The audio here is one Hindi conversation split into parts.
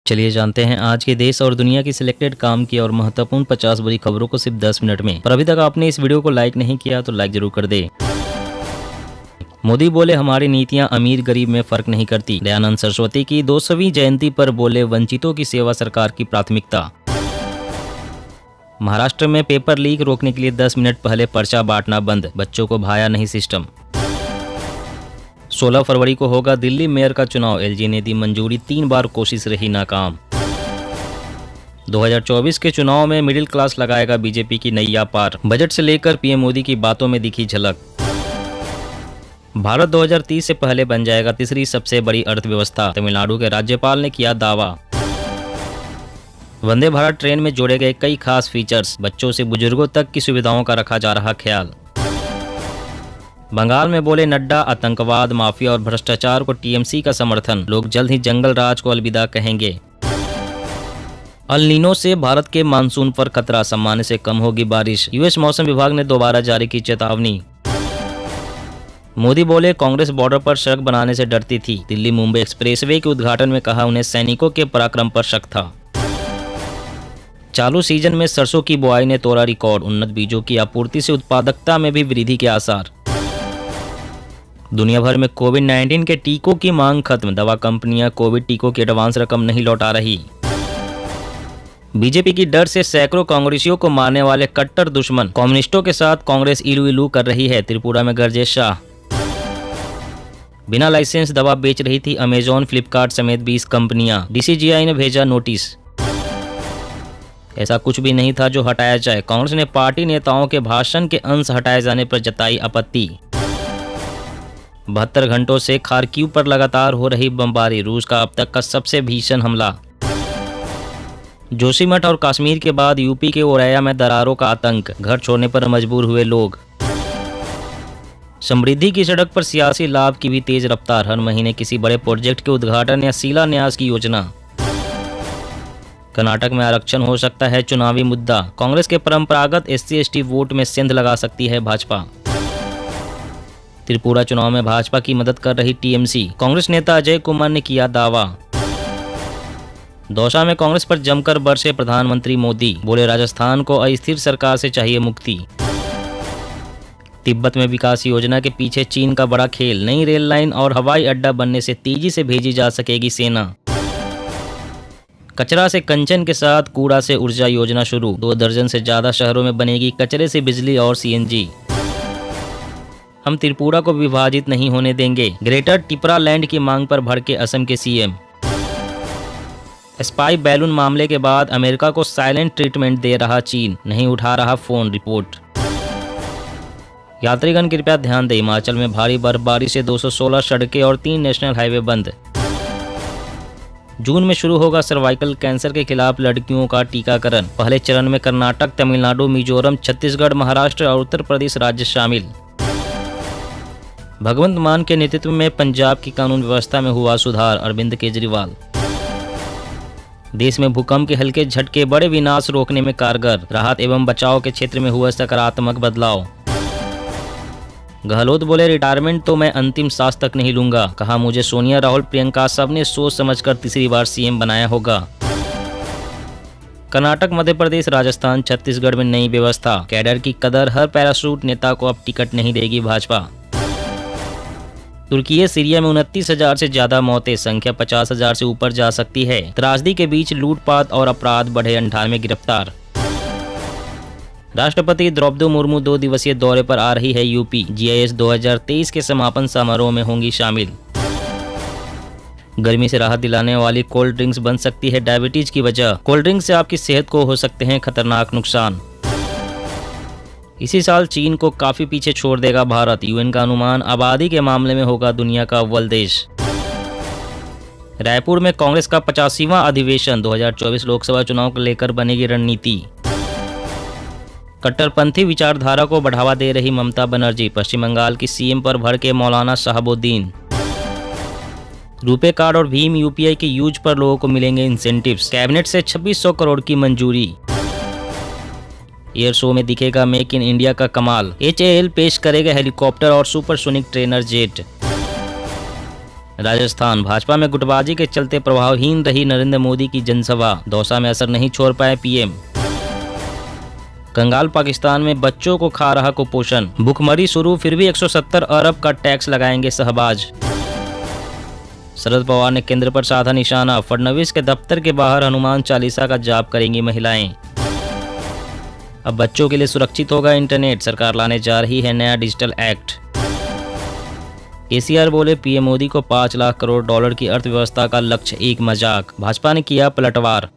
चलिए जानते हैं आज के देश और दुनिया की सिलेक्टेड काम की और महत्वपूर्ण 50 बड़ी खबरों को सिर्फ 10 मिनट में। पर अभी तक आपने इस वीडियो को लाइक नहीं किया तो लाइक जरूर कर दे। मोदी बोले हमारी नीतियां अमीर गरीब में फर्क नहीं करती। दयानंद सरस्वती की 200वीं जयंती पर बोले वंचितों की सेवा सरकार की प्राथमिकता। महाराष्ट्र में पेपर लीक रोकने के लिए 10 मिनट पहले पर्चा बांटना बंद, बच्चों को भाया नहीं सिस्टम। 16 फरवरी को होगा दिल्ली मेयर का चुनाव, एलजी ने दी मंजूरी, 3 बार कोशिश रही नाकाम। 2024 के चुनाव में मिडिल क्लास लगाएगा बीजेपी की नैया पार, बजट से लेकर पीएम मोदी की बातों में दिखी झलक। भारत 2030 से पहले बन जाएगा तीसरी सबसे बड़ी अर्थव्यवस्था, तमिलनाडु के राज्यपाल ने किया दावा। वंदे भारत ट्रेन में जोड़े गए कई खास फीचर्स, बच्चों से बुजुर्गों तक की सुविधाओं का रखा जा रहा ख्याल। बंगाल में बोले नड्डा आतंकवाद, माफिया और भ्रष्टाचार को टीएमसी का समर्थन, लोग जल्द ही जंगल राज को अलविदा कहेंगे। अल नीनो से भारत के मानसून पर खतरा, सामान्य से कम होगी बारिश, यूएस मौसम विभाग ने दोबारा जारी की चेतावनी। मोदी बोले कांग्रेस बॉर्डर पर सड़क बनाने से डरती थी, दिल्ली मुंबई एक्सप्रेसवे के उद्घाटन में कहा उन्हें सैनिकों के पराक्रम पर शक था। चालू सीजन में सरसों की बुआई ने तोड़ा रिकॉर्ड, उन्नत बीजों की आपूर्ति से उत्पादकता में भी वृद्धि के आसार। दुनिया भर में कोविड-19 के टीकों की मांग खत्म, दवा कंपनियां कोविड टीकों की एडवांस रकम नहीं लौटा रही। बीजेपी की डर से सैकड़ों कांग्रेसियों को मारने वाले कट्टर दुश्मन, कम्युनिस्टों के साथ कांग्रेस इलू इलू कर रही है, त्रिपुरा में गरजे शाह। बिना लाइसेंस दवा बेच रही थी अमेजॉन, फ्लिपकार्ट समेत 20 कंपनियां, डीसीजीआई ने भेजा नोटिस। ऐसा कुछ भी नहीं था जो हटाया जाए, कांग्रेस ने पार्टी नेताओं के भाषण के अंश हटाए जाने पर जताई आपत्ति। 72 घंटों से खार्किव पर लगातार हो रही बमबारी, रूस का अब तक का सबसे भीषण हमला। जोशीमठ और कश्मीर के बाद यूपी के औरैया में दरारों का आतंक, घर छोड़ने पर मजबूर हुए लोग। समृद्धि की सड़क पर सियासी लाभ की भी तेज रफ्तार, हर महीने किसी बड़े प्रोजेक्ट के उद्घाटन या शिलान्यास की योजना। कर्नाटक में आरक्षण हो सकता है चुनावी मुद्दा, कांग्रेस के परंपरागत SC/ST वोट में सेंध लगा सकती है भाजपा। त्रिपुरा चुनाव में भाजपा की मदद कर रही टीएमसी, कांग्रेस नेता अजय कुमार ने किया दावा। दौसा में कांग्रेस पर जमकर बरसे प्रधानमंत्री मोदी, बोले राजस्थान को अस्थिर सरकार से चाहिए मुक्ति। तिब्बत में विकास योजना के पीछे चीन का बड़ा खेल, नई रेल लाइन और हवाई अड्डा बनने से तेजी से भेजी जा सकेगी सेना। कचरा से कंचन के साथ कूड़ा से ऊर्जा योजना शुरू, 2 दर्जन से ज्यादा शहरों में बनेगी कचरे से बिजली और सीएनजी। हम त्रिपुरा को विभाजित नहीं होने देंगे, ग्रेटर टिपरा लैंड की मांग पर भड़के असम के सीएम। स्पाई बैलून मामले के बाद अमेरिका को साइलेंट ट्रीटमेंट दे रहा चीन, नहीं उठा रहा फोन, रिपोर्ट। यात्रीगण कृपया ध्यान दें, हिमाचल में भारी बर्फबारी से 216 सड़कें और 3 नेशनल हाईवे बंद। जून में शुरू होगा सर्वाइकल कैंसर के खिलाफ लड़कियों का टीकाकरण, पहले चरण में कर्नाटक, तमिलनाडु, मिजोरम, छत्तीसगढ़, महाराष्ट्र और उत्तर प्रदेश राज्य शामिल। भगवंत मान के नेतृत्व में पंजाब की कानून व्यवस्था में हुआ सुधार, अरविंद केजरीवाल। देश में भूकंप के हल्के झटके बड़े विनाश रोकने में कारगर, राहत एवं बचाव के क्षेत्र में हुआ सकारात्मक बदलाव। गहलोत बोले रिटायरमेंट तो मैं अंतिम सांस तक नहीं लूंगा, कहा मुझे सोनिया, राहुल, प्रियंका सबने सोच समझकर तीसरी बार सीएम बनाया होगा। कर्नाटक, मध्य प्रदेश, राजस्थान, छत्तीसगढ़ में नई व्यवस्था, कैडर की कदर, हर पैराशूट नेता को अब टिकट नहीं देगी भाजपा। तुर्की सीरिया में 29,000 से ज्यादा मौतें, संख्या 50,000 से ऊपर जा सकती है। त्रासदी के बीच लूटपाट और अपराध बढ़े, 98 गिरफ्तार। राष्ट्रपति द्रौपदी मुर्मू 2 दिवसीय दौरे पर आ रही है यूपी, GIS 2023 के समापन समारोह में होंगी शामिल। गर्मी से राहत दिलाने वाली कोल्ड ड्रिंक्स बन सकती है डायबिटीज की वजह, कोल्ड ड्रिंक से आपकी सेहत को हो सकते हैं खतरनाक नुकसान। इसी साल चीन को काफी पीछे छोड़ देगा भारत, यूएन का अनुमान, आबादी के मामले में होगा दुनिया का अव्वल देश। रायपुर में कांग्रेस का 85वां अधिवेशन, 2024 लोकसभा चुनाव को लेकर बनेगी रणनीति। कट्टरपंथी विचारधारा को बढ़ावा दे रही ममता बनर्जी, पश्चिम बंगाल की सीएम पर भड़के मौलाना शहाबुद्दीन। रुपे कार्ड और भीम UPI के यूज पर लोगों को मिलेंगे इंसेंटिव्स, कैबिनेट से 2600 करोड़ की मंजूरी। एयर शो में दिखेगा मेक इन इंडिया का कमाल, HAL पेश करेगा हेलीकॉप्टर और supersonic trainer jet. Rajasthan, Bhajpa में गुटबाजी के चलते प्रभावहीन रही नरेंद्र मोदी की जनसभा, दौसा में असर नहीं छोड़ पाए पीएम। कंगाल पाकिस्तान में बच्चों को खा रहा कुपोषण, भुखमरी शुरू फिर भी 170 अरब का टैक्स लगाएंगे शहबाज। शरद पवार ने केंद्र पर साधा निशाना, फडणवीस के दफ्तर के बाहर हनुमान चालीसा का जाप करेंगी महिलाएं। अब बच्चों के लिए सुरक्षित होगा इंटरनेट, सरकार लाने जा रही है नया डिजिटल एक्ट। केसीआर बोले पीएम मोदी को 5 लाख करोड़ डॉलर की अर्थव्यवस्था का लक्ष्य एक मजाक, भाजपा ने किया पलटवार।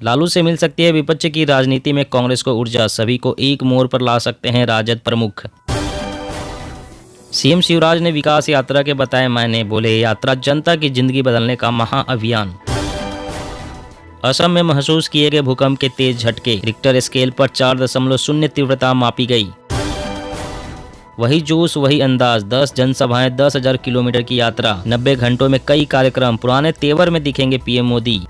लालू से मिल सकती है विपक्ष की राजनीति में कांग्रेस को ऊर्जा, सभी को एक मोड़ पर ला सकते हैं राजद प्रमुख। सीएम शिवराज ने विकास यात्रा के बताए मायने, बोले यात्रा जनता की जिंदगी बदलने का महाअभियान। असम में महसूस किए गए भूकंप के तेज झटके, रिक्टर स्केल पर 4.0 तीव्रता मापी गई। वही जोश वही अंदाज, 10 जनसभाएं, 10,000 किलोमीटर की यात्रा, 90 घंटों में कई कार्यक्रम, पुराने तेवर में दिखेंगे पीएम मोदी।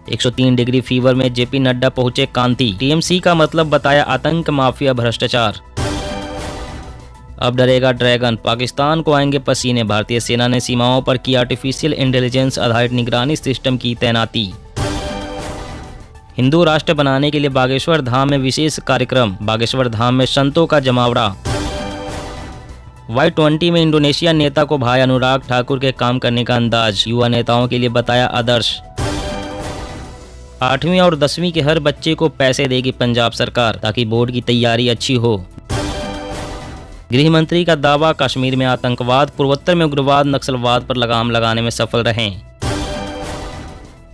103 डिग्री फीवर में जेपी नड्डा पहुंचे कांति, टीएमसी का मतलब बताया आतंक, माफिया, भ्रष्टाचार। अब डरेगा ड्रैगन, पाकिस्तान को आएंगे पसीने, भारतीय सेना ने सीमाओं पर की आर्टिफिशियल इंटेलिजेंस आधारित निगरानी सिस्टम की तैनाती। हिंदू राष्ट्र बनाने के लिए बागेश्वर धाम में विशेष कार्यक्रम, बागेश्वर धाम में संतों का जमावड़ा। Y20 में इंडोनेशिया नेता को भाई अनुराग ठाकुर के काम करने का अंदाज, युवा नेताओं के लिए बताया आदर्श। 8वीं और 10वीं के हर बच्चे को पैसे देगी पंजाब सरकार ताकि बोर्ड की तैयारी अच्छी हो। गृह मंत्री का दावा, कश्मीर में आतंकवाद, पूर्वोत्तर में उग्रवाद, नक्सलवाद पर लगाम लगाने में सफल रहे।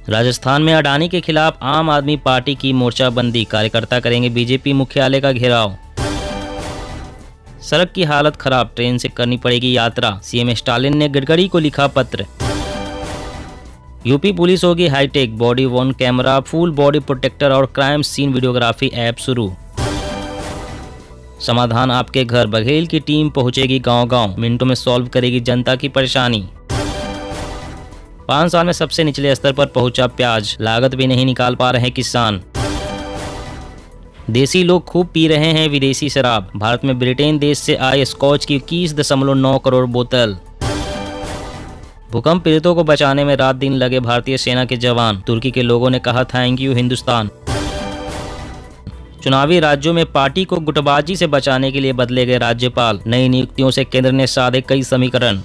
राजस्थान में अडानी के खिलाफ आम आदमी पार्टी की मोर्चाबंदी, कार्यकर्ता करेंगे बीजेपी मुख्यालय का घेराव। सड़क की हालत खराब, ट्रेन से करनी पड़ेगी यात्रा, सीएम स्टालिन ने गडकरी को लिखा पत्र। यूपी पुलिस होगी hi-tech, body worn camera, full body protector और क्राइम सीन वीडियोग्राफी ऐप शुरू। समाधान आपके घर, बघेल की टीम पहुंचेगी गांव-गांव, मिनटों में सॉल्व करेगी जनता की परेशानी। 5 साल में सबसे निचले स्तर पर पहुंचा प्याज, लागत भी नहीं निकाल पा रहे किसान। देसी लोग खूब पी रहे हैं विदेशी शराब, भारत में ब्रिटेन देश से आए स्कॉच की 21.9 करोड़ बोतल। भूकंप पीड़ितों को बचाने में रात दिन लगे भारतीय सेना के जवान, तुर्की के लोगों ने कहा थैंक यू हिंदुस्तान। चुनावी राज्यों में पार्टी को गुटबाजी से बचाने के लिए बदले गए राज्यपाल, नई नियुक्तियों से केंद्र ने साधे कई समीकरण।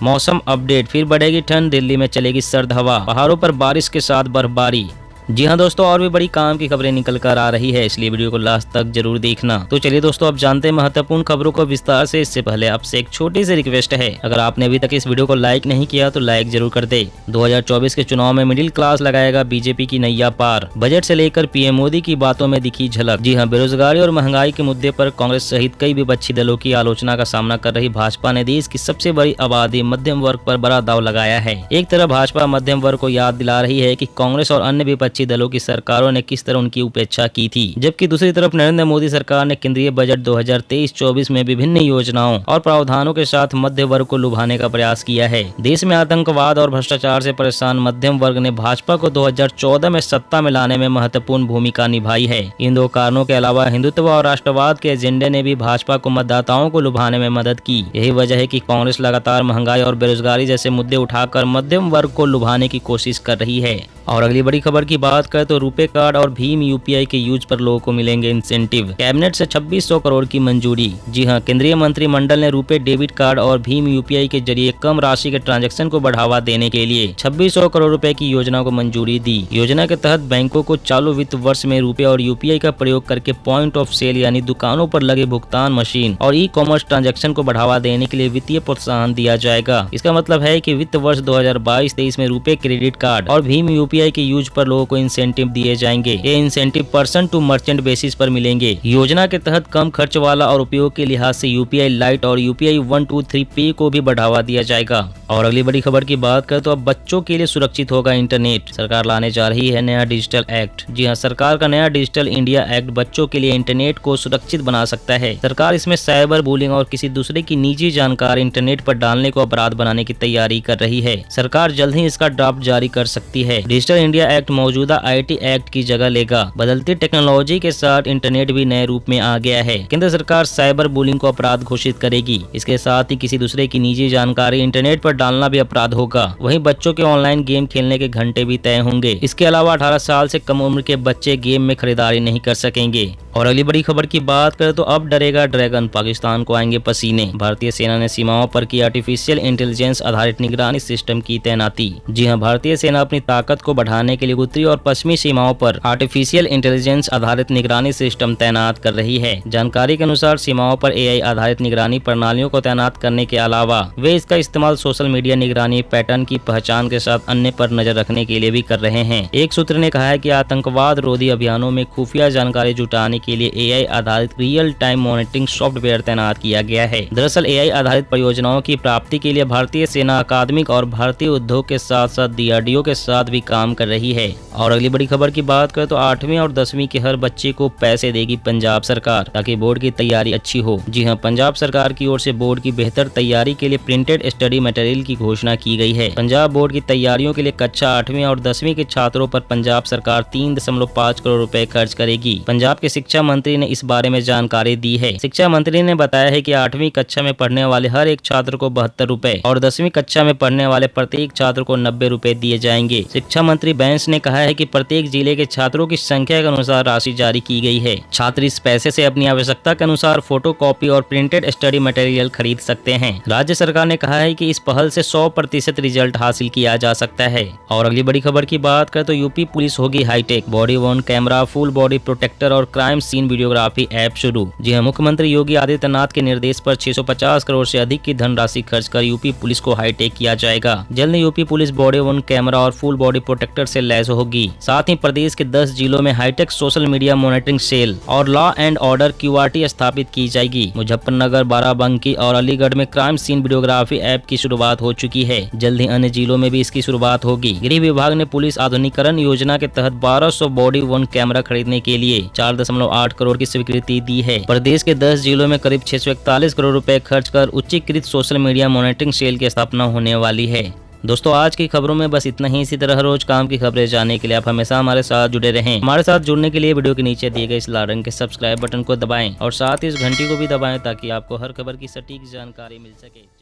मौसम अपडेट, फिर बढ़ेगी ठंड, दिल्ली में चलेगी सर्द हवा, पहाड़ों पर बारिश के साथ बर्फबारी। जी हाँ दोस्तों, और भी बड़ी काम की खबरें निकल कर आ रही है, इसलिए वीडियो को लास्ट तक जरूर देखना। तो चलिए दोस्तों, अब जानते हैं महत्वपूर्ण खबरों को विस्तार से। इससे पहले आपसे एक छोटी सी रिक्वेस्ट है, अगर आपने अभी तक इस वीडियो को लाइक नहीं किया तो लाइक जरूर कर दे। 2024 के चुनाव में मिडिल क्लास लगाएगा बीजेपी की नैया पार, बजट से लेकर पीएम मोदी की बातों में दिखी झलक। जी हाँ, बेरोजगारी और महंगाई के मुद्दे पर कांग्रेस सहित कई विपक्षी दलों की आलोचना का सामना कर रही भाजपा ने देश की सबसे बड़ी आबादी मध्यम वर्ग पर बड़ा दाव लगाया है। एक तरफ भाजपा मध्यम वर्ग को याद दिला रही है कि कांग्रेस और अन्य विपक्षी दलों की सरकारों ने किस तरह उनकी उपेक्षा की थी, जबकि दूसरी तरफ नरेंद्र मोदी सरकार ने केंद्रीय बजट 2023-24 में विभिन्न योजनाओं और प्रावधानों के साथ मध्य वर्ग को लुभाने का प्रयास किया है। देश में आतंकवाद और भ्रष्टाचार से परेशान मध्यम वर्ग ने भाजपा को 2014 में सत्ता में लाने में महत्वपूर्ण भूमिका निभाई है। इन दो कारणों के अलावा हिंदुत्व और राष्ट्रवाद के एजेंडे ने भी भाजपा को मतदाताओं को लुभाने में मदद की। यही वजह है कि कांग्रेस लगातार महंगाई और बेरोजगारी जैसे मुद्दे उठाकर मध्यम वर्ग को लुभाने की कोशिश कर रही है। और अगली बड़ी खबर की बात करें तो रुपए कार्ड और भीम यूपीआई के यूज पर लोगों को मिलेंगे इंसेंटिव, कैबिनेट से 2600 करोड़ की मंजूरी। जी हां, केंद्रीय मंत्रिमंडल ने रुपए डेबिट कार्ड और भीम यूपीआई के जरिए कम राशि के ट्रांजैक्शन को बढ़ावा देने के लिए 2600 करोड़ रुपए की योजना को मंजूरी दी। योजना के तहत बैंकों को चालू वित्त वर्ष में रुपए और यूपीआई का प्रयोग करके पॉइंट ऑफ सेल यानी दुकानों पर लगे भुगतान मशीन और ई कॉमर्स ट्रांजैक्शन को बढ़ावा देने के लिए वित्तीय प्रोत्साहन दिया जाएगा। इसका मतलब है कि वित्त वर्ष 2022-23 में रुपए क्रेडिट कार्ड और भीम यूपीआई के यूज पर लोगों को इंसेंटिव दिए जाएंगे। ये incentive person to merchant basis पर मिलेंगे। योजना के तहत कम खर्च वाला और उपयोग के लिहाज से यूपीआई लाइट और यूपीआई 123 पे को भी बढ़ावा दिया जाएगा। और अगली बड़ी खबर की बात करें तो अब बच्चों के लिए सुरक्षित होगा इंटरनेट, सरकार लाने जा रही है नया डिजिटल एक्ट। जी हाँ, सरकार का नया डिजिटल इंडिया एक्ट बच्चों के लिए इंटरनेट को सुरक्षित बना सकता है। सरकार इसमें साइबर बुलिंग और किसी दूसरे की निजी जानकारी इंटरनेट पर डालने को अपराध बनाने की तैयारी कर रही है। सरकार जल्द ही इसका ड्राफ्ट जारी कर सकती है। डिजिटल इंडिया एक्ट मौजूदा IT एक्ट की जगह लेगा। बदलती टेक्नोलॉजी के साथ इंटरनेट भी नए रूप में आ गया है। केंद्र सरकार साइबर बुलिंग को अपराध घोषित करेगी। इसके साथ ही किसी दूसरे की निजी जानकारी इंटरनेट पर डालना भी अपराध होगा। वहीं बच्चों के ऑनलाइन गेम खेलने के घंटे भी तय होंगे। इसके अलावा 18 साल से कम उम्र के बच्चे गेम में खरीदारी नहीं कर सकेंगे। और अगली बड़ी खबर की बात करें तो अब डरेगा ड्रैगन, पाकिस्तान को आएंगे पसीने। भारतीय सेना ने सीमाओं पर की आर्टिफिशियल इंटेलिजेंस आधारित निगरानी सिस्टम की तैनाती। जी हां, भारतीय सेना अपनी ताकत को बढ़ाने के लिए उत्तरी और पश्चिमी सीमाओं पर आर्टिफिशियल इंटेलिजेंस आधारित निगरानी सिस्टम तैनात कर रही है। जानकारी के अनुसार सीमाओं पर AI आधारित निगरानी प्रणालियों को तैनात करने के अलावा वे इसका इस्तेमाल सोशल मीडिया निगरानी पैटर्न की पहचान के साथ अन्य पर नजर रखने के लिए भी कर रहे हैं। एक सूत्र ने कहा है कि आतंकवाद रोधी अभियानों में खुफिया जानकारी जुटाने के लिए AI आधारित रियल टाइम मॉनिटरिंग सॉफ्टवेयर तैनात किया गया है। दरअसल AI आधारित परियोजनाओं की प्राप्ति के लिए भारतीय सेना अकादमिक और भारतीय उद्योग के साथ साथ DRDO के साथ भी काम कर रही है। और अगली बड़ी खबर की बात करें तो 8वीं और 10वीं के हर बच्चे को पैसे देगी पंजाब सरकार ताकि बोर्ड की तैयारी अच्छी हो। जी हां, पंजाब सरकार की ओर से बोर्ड की बेहतर तैयारी के लिए प्रिंटेड स्टडी मटेरियल की घोषणा की गई है। पंजाब बोर्ड की तैयारियों के लिए कक्षा 8वीं और 10वीं के छात्रों पर पंजाब सरकार 3.5 करोड़ रुपए खर्च करेगी। पंजाब के शिक्षा मंत्री ने इस बारे में जानकारी दी है। शिक्षा मंत्री ने बताया है कि 8वीं कक्षा में पढ़ने वाले हर एक छात्र को 72 रुपए और 10वीं कक्षा में पढ़ने वाले प्रत्येक छात्र को 90 रुपए दिए जाएंगे। शिक्षा मंत्री बैंस ने कहा है कि प्रत्येक जिले के छात्रों की संख्या के अनुसार राशि जारी की गई है। छात्र इस पैसे से अपनी आवश्यकता के अनुसार फोटो कॉपी और प्रिंटेड स्टडी मटेरियल खरीद सकते हैं। राज्य सरकार ने कहा है कि इस पहल से 100% रिजल्ट हासिल किया जा सकता है। और अगली बड़ी खबर की बात करें तो यूपी पुलिस होगी hi-tech, body worn camera, full body protector और क्राइम सीन वीडियोग्राफी ऐप शुरू। जी हां, मुख्यमंत्री योगी आदित्यनाथ के निर्देश पर 650 करोड़ से अधिक की धनराशि खर्च कर यूपी पुलिस को हाईटेक किया जाएगा। जल्द UP police body worn camera और फुल बॉडी प्रोटेक्टर से लैस होगी। साथ ही प्रदेश के 10 जिलों में hi tech social media monitoring cell और लॉ एंड ऑर्डर QRT स्थापित की जाएगी। मुजफ्फरनगर, बाराबंकी और अलीगढ़ में क्राइम सीन वीडियोग्राफी ऐप की शुरुआत हो चुकी है। जल्द ही अन्य जिलों में भी इसकी शुरुआत होगी। गृह विभाग ने पुलिस आधुनिकीकरण योजना के तहत 1200 बॉडी वर्न कैमरा खरीदने के लिए 4.8 करोड़ की स्वीकृति दी है। प्रदेश के 10 जिलों में करीब 641 करोड़ रुपए खर्च कर उच्चीकृत सोशल मीडिया मॉनिटरिंग सेल की स्थापना होने वाली है। दोस्तों, आज की खबरों में बस इतना ही। इसी तरह रोज काम की खबरें जानने के लिए आप हमेशा हमारे साथ जुड़े रहें। हमारे साथ जुड़ने के लिए वीडियो के नीचे दिए गए इस लाल रंग के सब्सक्राइब बटन को दबाएं और साथ ही इस घंटी को भी दबाएं ताकि आपको हर खबर की सटीक जानकारी मिल सके।